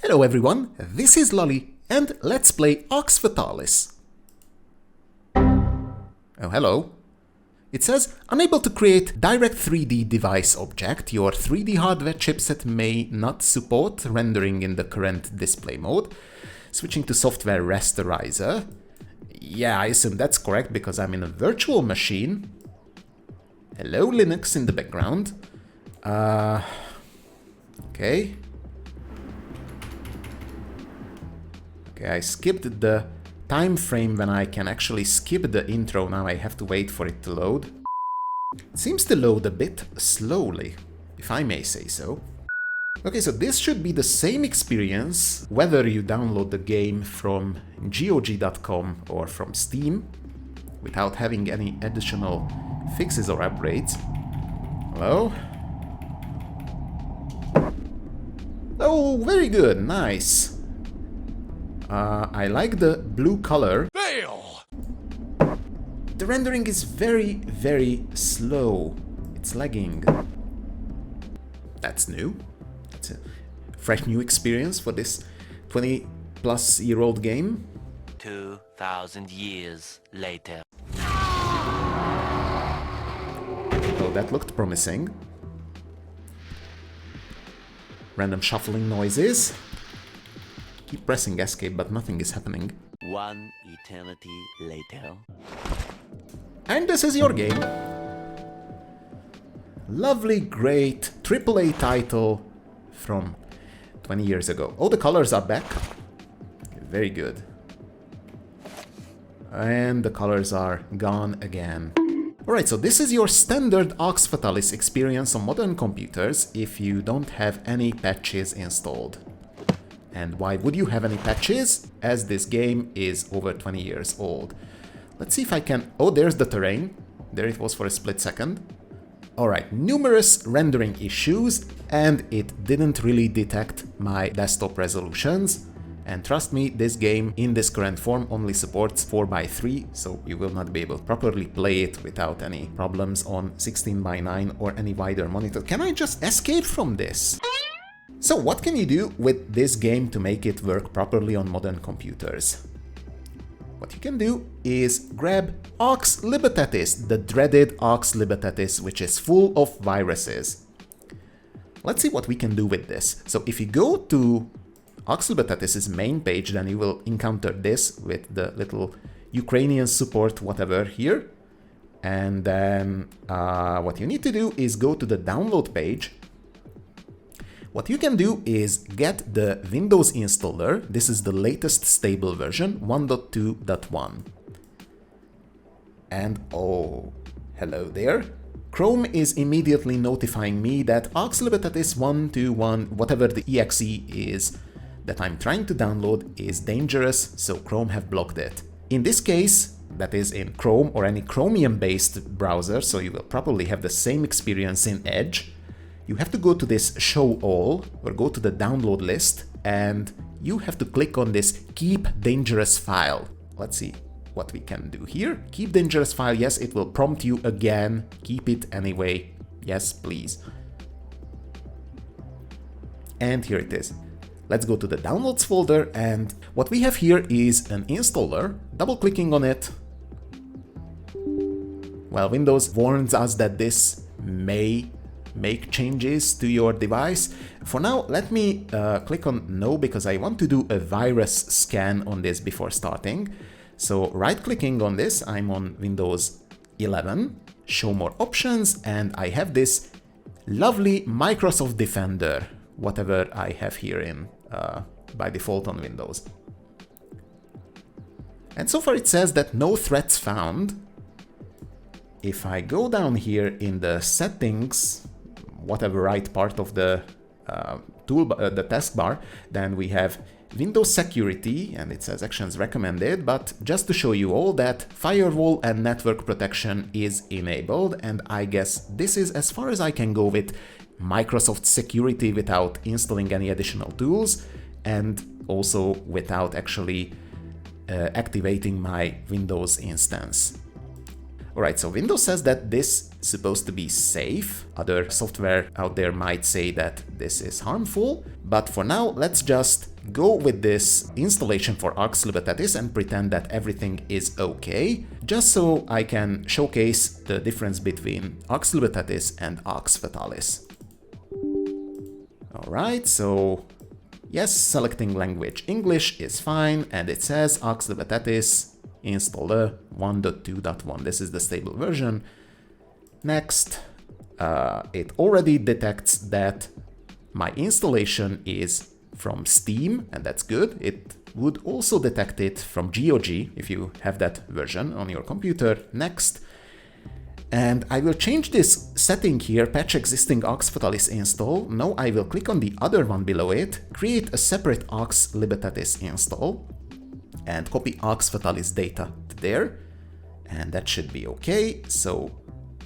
Hello everyone, this is Lolly, and let's play Arx Fatalis. Oh, hello. It says, unable to create direct 3D device object, your 3D hardware chipset may not support rendering in the current display mode. Switching to software rasterizer. Yeah, I assume that's correct because I'm in a virtual machine. Hello Linux in the background. Okay. Okay, I skipped the time frame when I can actually skip the intro. Now I have to wait for it to load. It seems to load a bit slowly, if I may say so. Okay, so this should be the same experience whether you download the game from GOG.com or from Steam without having any additional fixes or upgrades. Hello? Oh, very good, nice. I like the blue color. Fail! The rendering is very slow. It's lagging. That's new. That's a fresh new experience for this 20-plus-year-old game. 2,000 years later. Oh, that looked promising. Random shuffling noises. Keep pressing escape, but nothing is happening. One eternity later. And this is your game. Lovely, great AAA title from 20 years ago. Oh, the colors are back. Very good. And the colors are gone again. Alright, so this is your standard Arx Fatalis experience on modern computers if you don't have any patches installed. And why would you have any patches? As this game is over 20 years old. Let's see if I can... Oh, there's the terrain. There it was for a split second. Alright, numerous rendering issues, and it didn't really detect my desktop resolutions. And trust me, this game in this current form only supports 4:3, so you will not be able to properly play it without any problems on 16:9 or any wider monitor. Can I just escape from this? So what can you do with this game to make it work properly on modern computers? What you can do is grab Arx Libertatis, the dreaded Arx Libertatis, which is full of viruses. Let's see what we can do with this. So if you go to Arx Libertatis' main page, then you will encounter this with the little Ukrainian support whatever here. And then what you need to do is go to the download page. What you can do is get the Windows installer. This is the latest stable version, 1.2.1. And oh, hello there. Chrome is immediately notifying me that Arx Libertatis 1.2.1, whatever the exe is, that I'm trying to download is dangerous, so Chrome have blocked it. In this case, that is in Chrome or any Chromium-based browser, so you will probably have the same experience in Edge. You have to go to this Show All, or go to the download list, and you have to click on this Keep Dangerous File. Let's see what we can do here. Keep Dangerous File, yes, it will prompt you again. Keep it anyway. Yes, please. And here it is. Let's go to the Downloads folder, and what we have here is an installer. Double-clicking on it. Well, Windows warns us that this may make changes to your device. For now, let me click on No, because I want to do a virus scan on this before starting. So right-clicking on this, I'm on Windows 11, Show More Options, and I have this lovely Microsoft Defender, whatever I have here in by default on Windows. And so far it says that no threats found. If I go down here in the settings, whatever right part of the toolbar, the taskbar, then we have Windows Security, and it says Actions Recommended, but just to show you all that firewall and network protection is enabled, and I guess this is as far as I can go with Microsoft Security without installing any additional tools, and also without actually activating my Windows instance. Alright, so Windows says that this is supposed to be safe. Other software out there might say that this is harmful, but for now, let's just go with this installation for Arx Libertatis and pretend that everything is okay, just so I can showcase the difference between Arx Libertatis and Arx Fatalis. Alright, so yes, selecting language English is fine, and it says Arx Libertatis installer 1.2.1. This is the stable version. Next, it already detects that my installation is from Steam, and that's good. It would also detect it from GOG if you have that version on your computer. Next, and I will change this setting here, patch existing Arx Fatalis install. Now I will click on the other one below it, create a separate Arx Libertatis install, and copy Arx Fatalis data to there, and that should be okay. So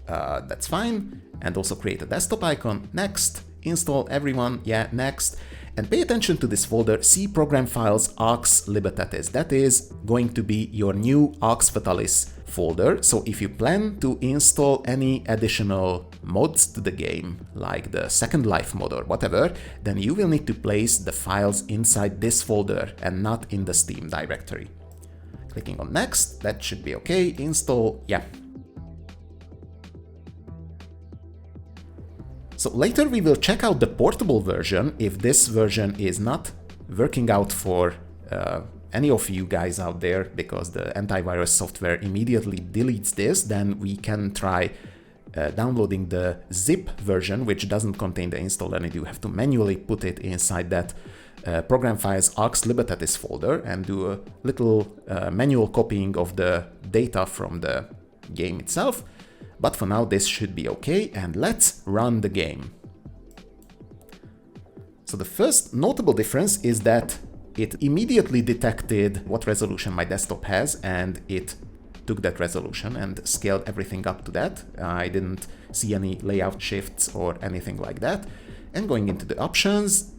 that's fine. And also create a desktop icon. Next, install everyone. Yeah, next. And pay attention to this folder, C program files Arx Libertatis. That is going to be your new Arx Fatalis folder. So if you plan to install any additional mods to the game, like the Second Life mod or whatever, then you will need to place the files inside this folder and not in the Steam directory. Clicking on next, that should be okay. Install, yeah. So later we will check out the portable version. If this version is not working out for any of you guys out there, because the antivirus software immediately deletes this, then we can try downloading the zip version, which doesn't contain the install, and you have to manually put it inside that program files Arx Libertatis folder and do a little manual copying of the data from the game itself. But for now, this should be okay, and let's run the game. So the first notable difference is that it immediately detected what resolution my desktop has, and it took that resolution and scaled everything up to that. I didn't see any layout shifts or anything like that. And going into the options,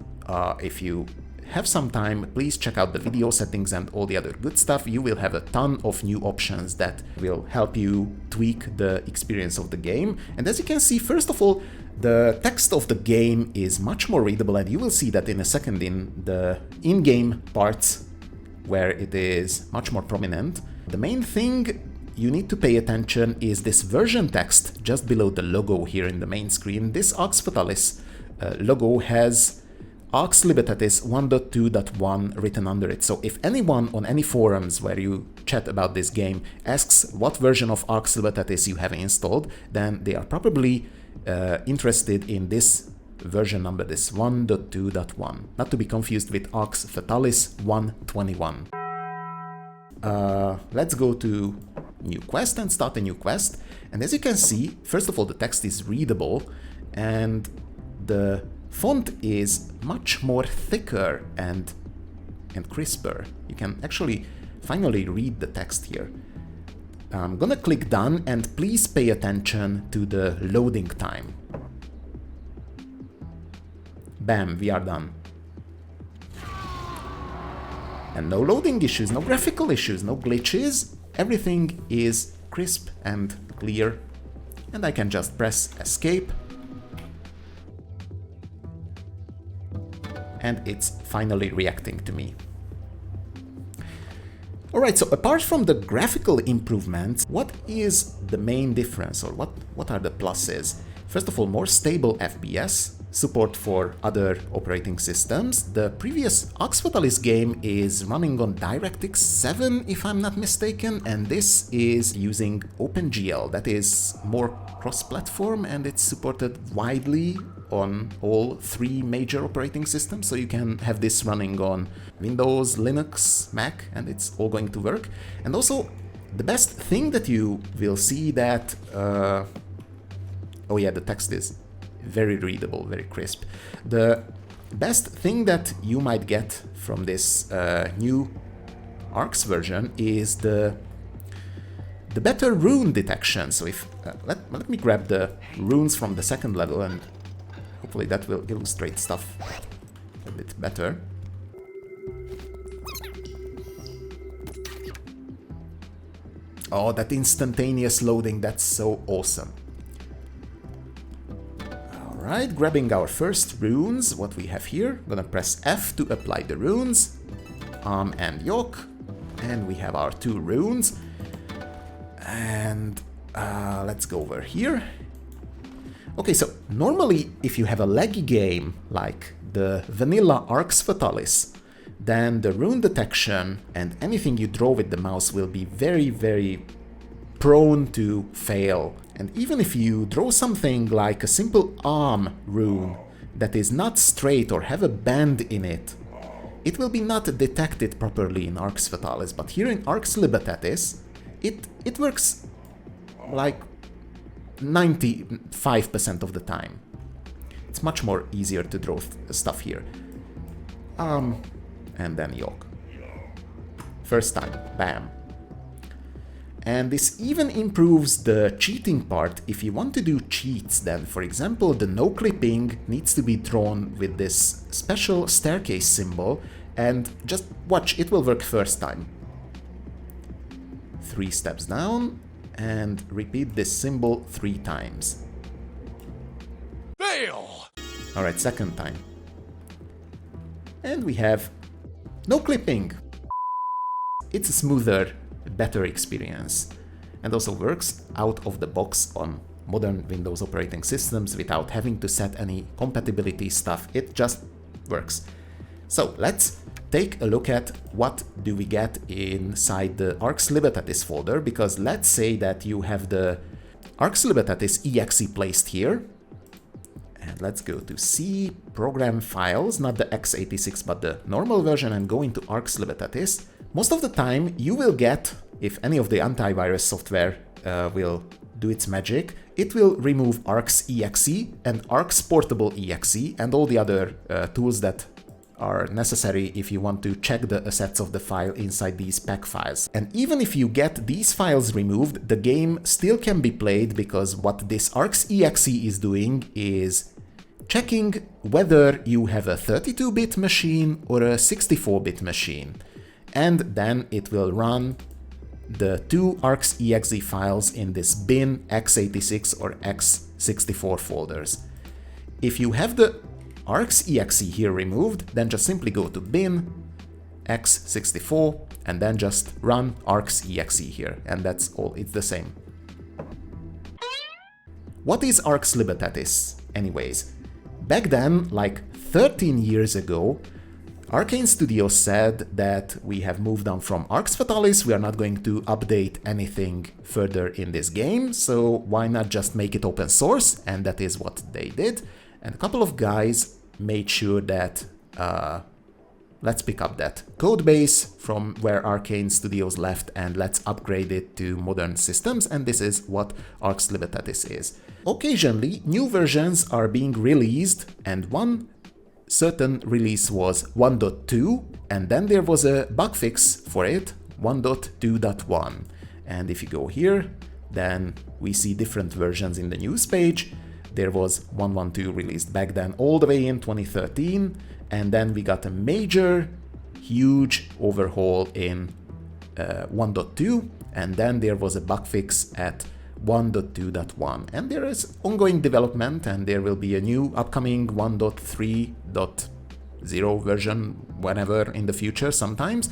if you have some time, please check out the video settings and all the other good stuff. You will have a ton of new options that will help you tweak the experience of the game. And as you can see, first of all, the text of the game is much more readable, and you will see that in a second in the in-game parts where it is much more prominent. The main thing you need to pay attention is this version text just below the logo here in the main screen. This Arx Fatalis logo has Arx Libertatis 1.2.1 written under it. So if anyone on any forums where you chat about this game asks what version of Arx Libertatis you have installed, then they are probably interested in this version number, this 1.2.1, not to be confused with Arx Fatalis 1.21. Let's go to new quest and start a new quest. And as you can see, first of all, the text is readable, and the font is much more thicker and crisper. You can actually finally read the text here. I'm gonna click done, and please pay attention to the loading time. Bam, we are done. And no loading issues, no graphical issues, no glitches. Everything is crisp and clear. And I can just press escape. And it's finally reacting to me. Alright, so apart from the graphical improvements, what is the main difference, or what are the pluses? First of all, more stable FPS, support for other operating systems. The previous Arx Fatalis game is running on DirectX 7, if I'm not mistaken, and this is using OpenGL. That is more cross-platform, and it's supported widely on all three major operating systems, so you can have this running on Windows, Linux, Mac, and it's all going to work. And also, the best thing that you will see that... oh yeah, the text is very readable, very crisp. The best thing that you might get from this new Arx version is the better rune detection. So if let me grab the runes from the second level, and hopefully that will illustrate stuff a bit better. Oh, that instantaneous loading, that's so awesome. Alright, grabbing our first runes, what we have here. Gonna press F to apply the runes. Arm and yoke. And we have our 2 runes. And let's go over here. Okay, so normally if you have a laggy game like the vanilla Arx Fatalis, then the rune detection and anything you draw with the mouse will be very, very prone to fail. And even if you draw something like a simple arm rune that is not straight or have a bend in it, it will be not detected properly in Arx Fatalis. But here in Arx Libertatis, it works like 95% of the time. It's much more easier to draw stuff here. And then yoke. First time, bam. And this even improves the cheating part. If you want to do cheats, then for example the no clipping needs to be drawn with this special staircase symbol, and just watch, it will work first time. 3 steps down and repeat this symbol 3 times. Fail! Alright, second time. And we have no clipping. It's a smoother, better experience, and also works out of the box on modern Windows operating systems without having to set any compatibility stuff. It just works. So let's take a look at what do we get inside the Arx Libertatis folder, because let's say that you have the Arx Libertatis exe placed here. And let's go to C, program files, not the x86 but the normal version, and go into Arx Libertatis. Most of the time you will get, if any of the antivirus software will do its magic, it will remove arx.exe and Arx portable exe and all the other tools that are necessary if you want to check the assets of the file inside these pack files. And even if you get these files removed, the game still can be played, because what this arx.exe is doing is checking whether you have a 32-bit machine or a 64-bit machine. And then it will run the 2 arx.exe files in this bin x86 or x64 folders. If you have the arx.exe here removed, then just simply go to bin x64 and then just run arx.exe here, and that's all, it's the same. What is Arx Libertatis anyways? Back then, like 13 years ago, Arcane Studios said that we have moved on from Arx Fatalis, we are not going to update anything further in this game, so why not just make it open source? And that is what they did. And a couple of guys made sure that, let's pick up that code base from where Arcane Studios left and let's upgrade it to modern systems, and this is what Arx Libertatis is. Occasionally, new versions are being released, and one certain release was 1.2, and then there was a bug fix for it, 1.2.1. And if you go here, then we see different versions in the news page. There was 1.1.2 released back then all the way in 2013, and then we got a major, huge overhaul in 1.2, and then there was a bug fix at 1.2.1, and there is ongoing development, and there will be a new upcoming 1.3.0 version whenever in the future sometimes.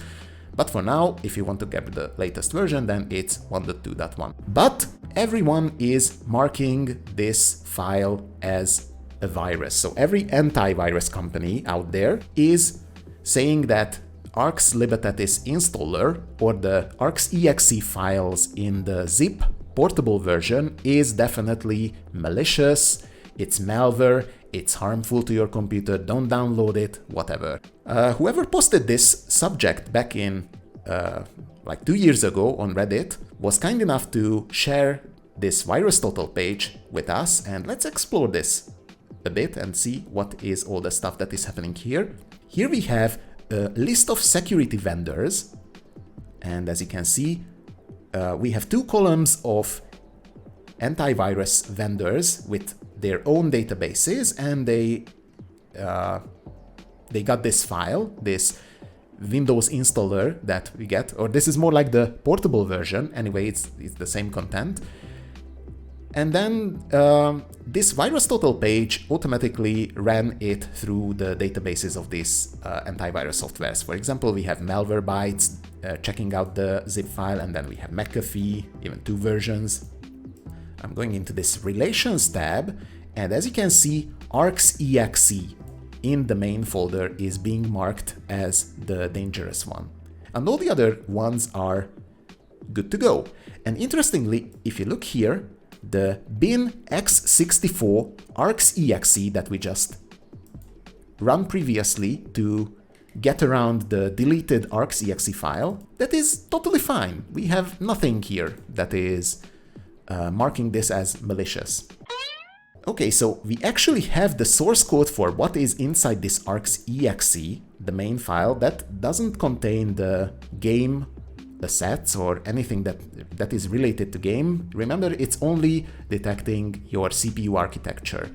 But for now, if you want to get the latest version, then it's 1.2.1. But everyone is marking this file as a virus. So every antivirus company out there is saying that Arx Libertatis installer or the arx.exe files in the zip portable version is definitely malicious, it's malware, it's harmful to your computer, don't download it, whatever. Whoever posted this subject back in like 2 years ago on Reddit was kind enough to share this VirusTotal page with us, and let's explore this a bit and see what is all the stuff that is happening here. Here we have a list of security vendors, and as you can see, we have 2 columns of antivirus vendors with their own databases, and they got this file, this Windows installer that we get, or this is more like the portable version. Anyway, it's the same content. And then this VirusTotal page automatically ran it through the databases of these antivirus softwares. For example, we have MALWARE checking out the zip file, and then we have McAfee, even 2 versions. I'm going into this Relations tab, and as you can see, arx.exe in the main folder is being marked as the dangerous one. And all the other ones are good to go. And interestingly, if you look here, the bin x64 arx.exe that we just run previously to get around the deleted arx.exe file, that is totally fine. We have nothing here that is marking this as malicious. Okay, so we actually have the source code for what is inside this arx.exe, the main file, that doesn't contain the game assets or anything that is related to game. Remember, it's only detecting your CPU architecture.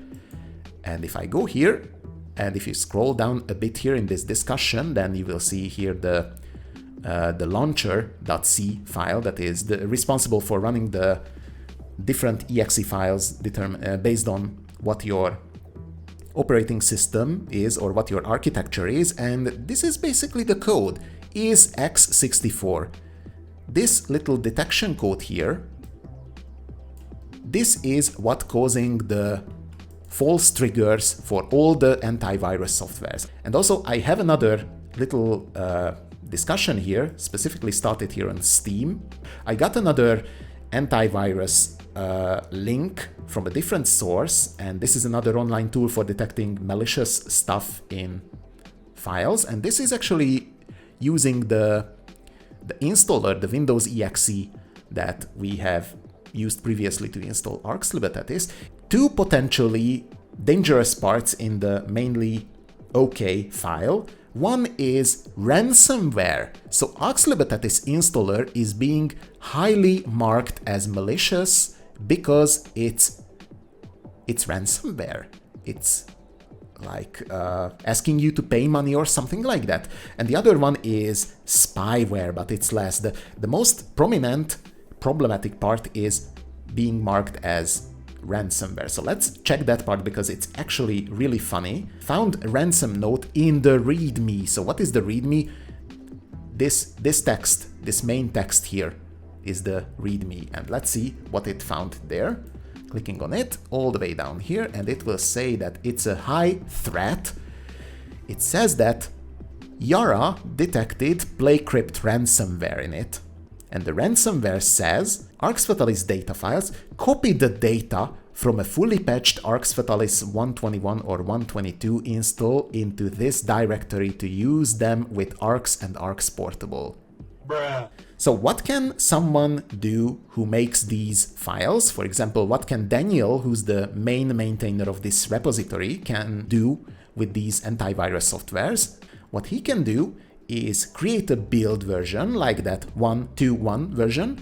And if I go here, and if you scroll down a bit here in this discussion, then you will see here the launcher.c file that is responsible for running the different exe files based on what your operating system is or what your architecture is. And this is basically the code, is x64. This little detection code here, this is what causing the false triggers for all the antivirus softwares. And also I have another little discussion here, specifically started here on Steam. I got another antivirus link from a different source, and this is another online tool for detecting malicious stuff in files. And this is actually using the installer, the Windows exe that we have used previously to install Arx Libertatis. 2 potentially dangerous parts in the mainly OK file. One is ransomware. So Arx Libertatis installer is being highly marked as malicious because it's ransomware. It's like asking you to pay money or something like that. And the other one is spyware, but it's less. The most prominent problematic part is being marked as ransomware. So let's check that part because it's actually really funny. Found a ransom note in the readme. So what is the readme? This text, this main text here is the readme. And let's see what it found there. Clicking on it all the way down here, and it will say that it's a high threat. It says that Yara detected PlayCrypt ransomware in it. And the ransomware says Arx Fatalis data files copy the data from a fully patched Arx Fatalis 121 or 122 install into this directory to use them with Arx and Arx Portable. Bruh. So what can someone do who makes these files? For example, what can Daniel, who's the main maintainer of this repository, can do with these antivirus softwares? What he can do is create a build version like that 1.2.1 version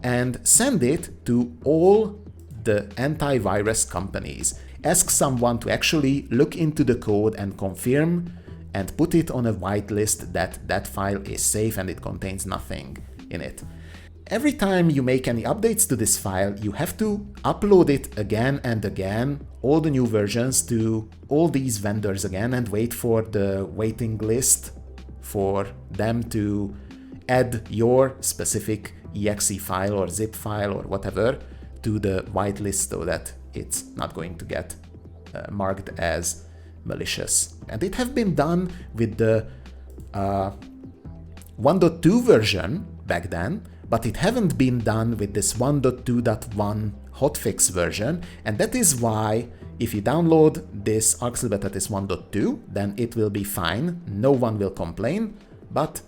and send it to all the antivirus companies. Ask someone to actually look into the code and confirm and put it on a whitelist that that file is safe and it contains nothing in it. Every time you make any updates to this file, you have to upload it again and again, all the new versions, to all these vendors again, and wait for the waiting list for them to add your specific exe file or zip file or whatever to the whitelist so that it's not going to get marked as malicious. And it have been done with the 1.2 version back then, but it haven't been done with this 1.2.1 hotfix version, and that is why if you download this Arx Libertatis 1.2, then it will be fine, no one will complain, but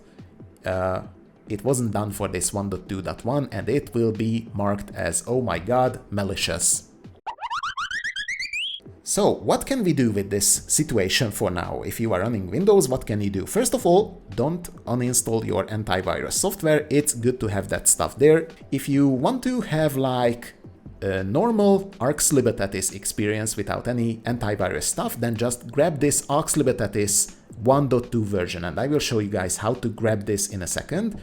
it wasn't done for this 1.2.1 and it will be marked as, oh my god, malicious. So what can we do with this situation for now? If you are running Windows, what can you do? First of all, don't uninstall your antivirus software. It's good to have that stuff there. If you want to have like a normal Arx Libertatis experience without any antivirus stuff, then just grab this Arx Libertatis 1.2 version, and I will show you guys how to grab this in a second.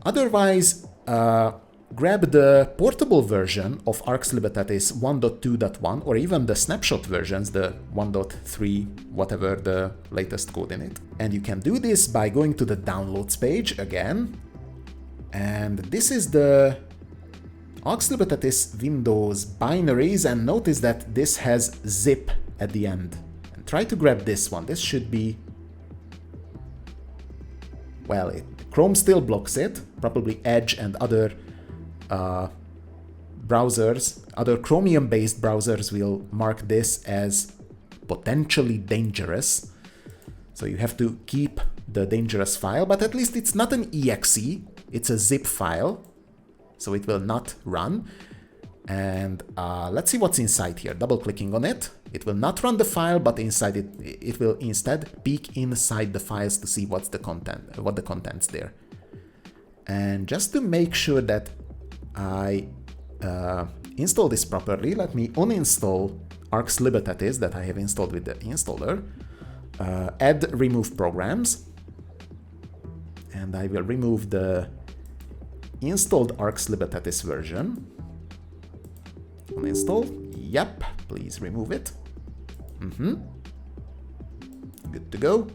Otherwise, grab the portable version of Arx Libertatis 1.2.1 or even the snapshot versions, the 1.3, whatever the latest code in it. And you can do this by going to the downloads page again. And this is the Arx Libertatis Windows binaries, and notice that this has zip at the end. And try to grab this one. This should be... well, Chrome still blocks it, probably Edge and other browsers, other Chromium-based browsers will mark this as potentially dangerous. So you have to keep the dangerous file, but at least it's not an exe, it's a zip file, so it will not run. And let's see what's inside here. Double-clicking on it, it will not run the file, but inside it will instead peek inside the files to see what's the content, what the content's there. And just to make sure that I install this properly, let me uninstall Arx Libertatis that I have installed with the installer, add remove programs, and I will remove the installed Arx Libertatis version. Uninstall, yep, please remove it. Good to go.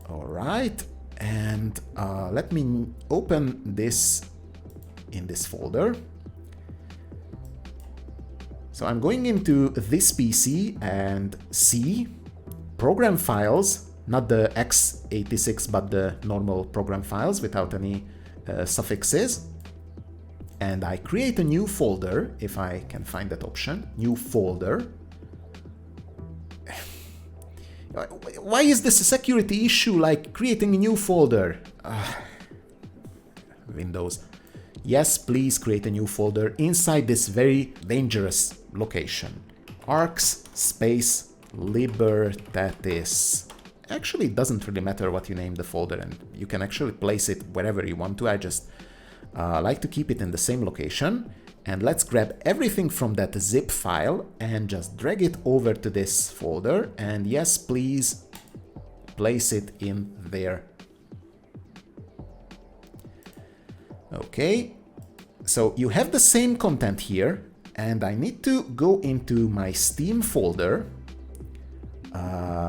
All right. And let me open this in this folder. So I'm going into this PC and see program files, not the x86, but the normal program files without any suffixes. And I create a new folder, if I can find that option, new folder. Why is this a security issue, like creating a new folder? Windows. Yes, please create a new folder inside this very dangerous location. Arx space Libertatis. Actually, it doesn't really matter what you name the folder, and you can actually place it wherever you want to. I just like to keep it in the same location. And let's grab everything from that zip file and just drag it over to this folder. And yes, please place it in there. Okay, so you have the same content here, and I need to go into my Steam folder,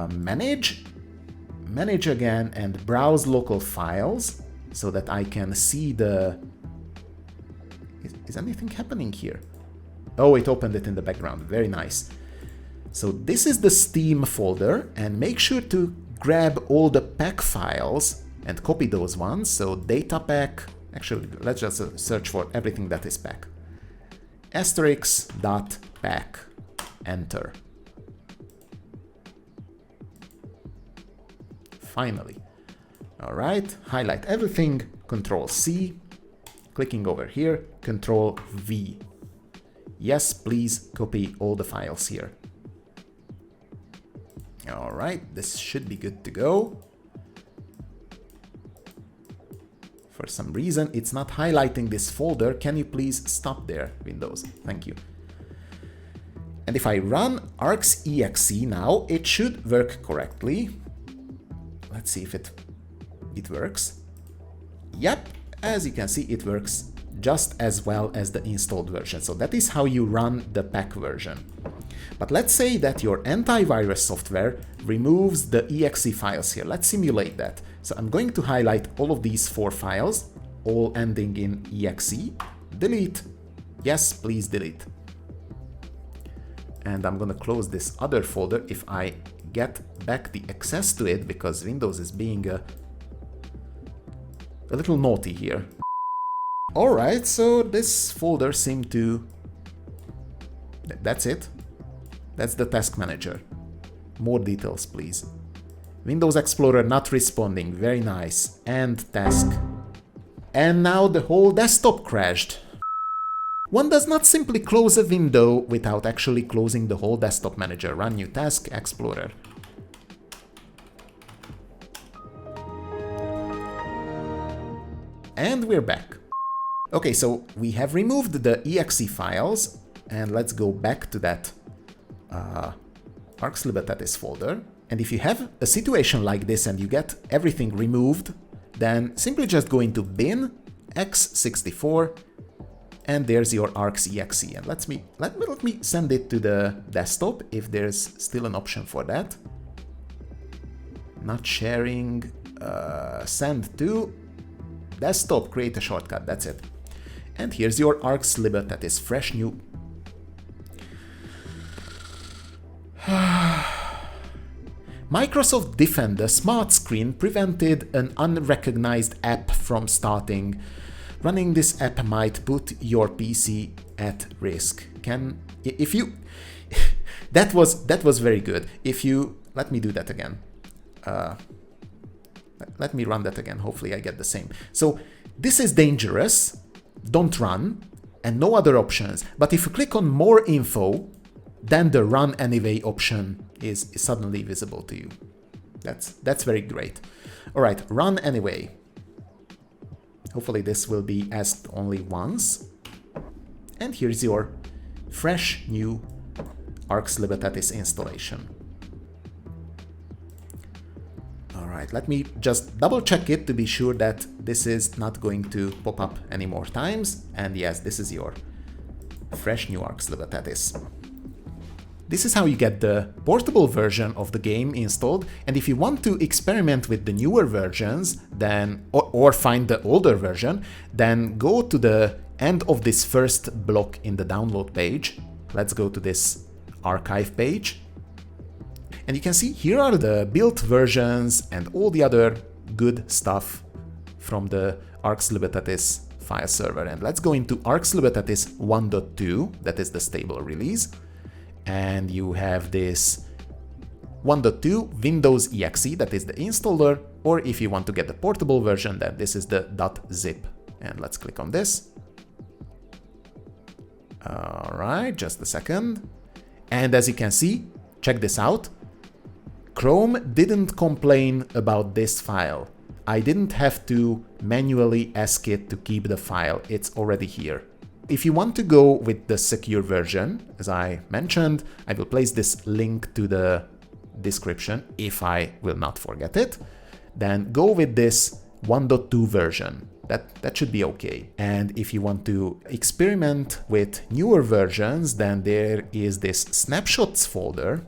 manage again, and browse local files so that I can see the... Is anything happening here? Oh, it opened it in the background. Very nice. So this is the Steam folder, and make sure to grab all the pack files and copy those ones. So data pack, actually, let's just search for everything that is pack. *pack, enter. Finally. All right, highlight everything, Control C. Clicking over here, Control V. Yes, please copy all the files here. All right, this should be good to go. For some reason, it's not highlighting this folder. Can you please stop there, Windows? Thank you. And if I run arx.exe now, it should work correctly. Let's see if it works. Yep. As you can see, it works just as well as the installed version. So that is how you run the pack version. But let's say that your antivirus software removes the exe files here. Let's simulate that. So I'm going to highlight all of these 4 files, all ending in exe. Delete. Yes, please delete. And I'm going to close this other folder if I get back the access to it, because Windows is being a little naughty here. Alright, so this folder seemed to... That's it. That's the task manager. More details, please. Windows Explorer not responding. Very nice. End task. And now the whole desktop crashed. One does not simply close a window without actually closing the whole desktop manager. Run new task, Explorer. And we're back. Okay, so we have removed the exe files, and let's go back to that Arx Libertatis folder. And if you have a situation like this and you get everything removed, then simply just go into bin x64 and there's your arx.exe. And let me send it to the desktop if there's still an option for that. Not sharing, send to desktop, create a shortcut, that's it. And here's your Arx Libertatis, fresh new. Microsoft Defender smart screen prevented an unrecognized app from starting. Running this app might put your PC at risk. That was very good. Let me do that again. Let me run that again. Hopefully I get the same. So this is dangerous. Don't run, and no other options. But if you click on more info, then the run anyway option is suddenly visible to you. That's very great. All right, run anyway. Hopefully this will be asked only once. And here's your fresh new Arx Libertatis installation. All right, let me just double check it to be sure that this is not going to pop up any more times. And yes, this is your fresh new Arx Libertatis. This is how you get the portable version of the game installed, and if you want to experiment with the newer versions, then or find the older version, then go to the end of this first block in the download page. Let's go to this archive page. And you can see here are the built versions and all the other good stuff from the Arx Libertatis file server. And let's go into Arx Libertatis 1.2, that is the stable release. And you have this 1.2 Windows exe, that is the installer, or if you want to get the portable version, then this is the .zip. And let's click on this. All right, just a second. And as you can see, check this out. Chrome didn't complain about this file. I didn't have to manually ask it to keep the file. It's already here. If you want to go with the secure version, as I mentioned, I will place this link to the description if I will not forget it. Then go with this 1.2 version. That should be okay. And if you want to experiment with newer versions, then there is this snapshots folder.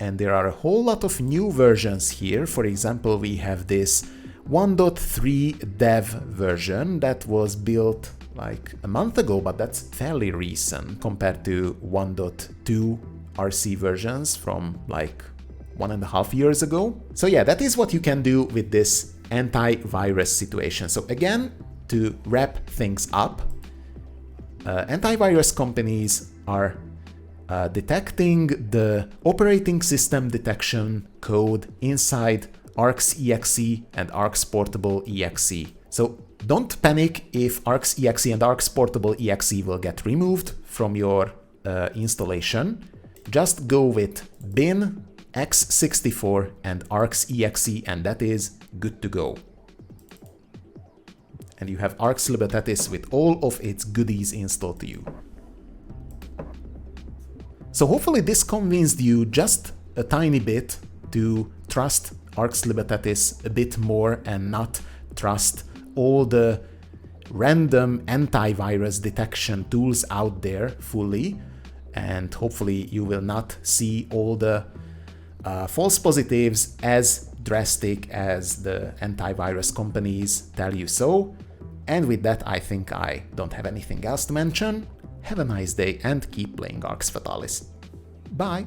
And there are a whole lot of new versions here. For example, we have this 1.3 dev version that was built like a month ago, but that's fairly recent compared to 1.2 RC versions from like 1.5 years ago. So yeah, that is what you can do with this antivirus situation. So again, to wrap things up, antivirus companies are detecting the operating system detection code inside arx.exe and Arx Portable exe. So don't panic if arx.exe and Arx Portable exe will get removed from your installation. Just go with bin x64 and arx.exe and that is good to go. And you have Arx Libertatis with all of its goodies installed to you. So hopefully this convinced you just a tiny bit to trust Arx Libertatis a bit more and not trust all the random antivirus detection tools out there fully. And hopefully you will not see all the false positives as drastic as the antivirus companies tell you so. And with that, I think I don't have anything else to mention. Have a nice day and keep playing Arx Fatalis. Bye!